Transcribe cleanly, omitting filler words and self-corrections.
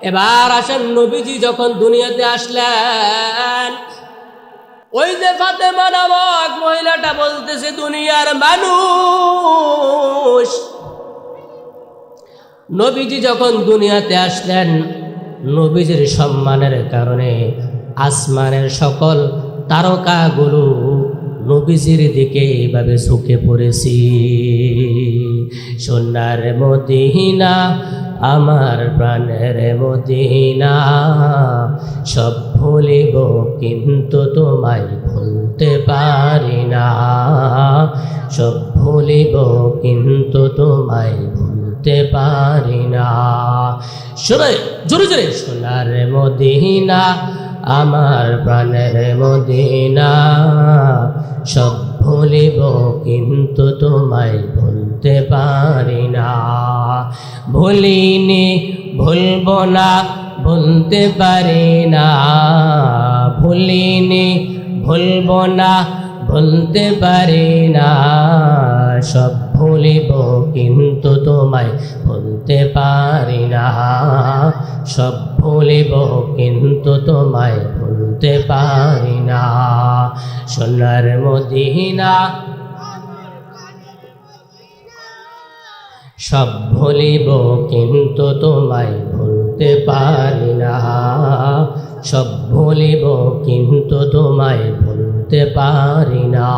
এবার আসেন, নবীজি যখন দুনিয়াতে আসলেন, ওই যে ফাতেমা নামক মহিলাটা বলতেছে, দুনিয়ার মানুষ, নবীজি যখন দুনিয়াতে আসলেন, নবীজির সম্মানের কারণে আসমানের সকল তারকাগুলো নবীজির দিকে এইভাবে ঝুঁকে পড়েছি। সোনার মদিনা, আমার প্রাণের মদিনা, সব ভুলিব কিন্তু তোমায় ভুলতে পারি না, সব ভুলিব কিন্তু তোমায় ভুলতে পারি না। জোরে জোরে, সোনার মদিনা, আমার প্রাণের মদিনা, সব ভুলিব কিন্তু তোমায় ভুলতে পারি না। ভুলিনি, ভুলব না, ভুলতে পারি না, ভুলিনি, ভুলব না, ভুলতে পারি না, সব ভুলিব কিন্তু তোমায় ভুলতে পারি না, সব ভুলিব কিন্তু তোমায় ভুলতে পারি না। সোনার মদিনা, সব ভুলিব কিন্তু তোমায় ভুলতে পারি না, সব ভুলিব কিন্তু তোমায় ভুলতে পারি না।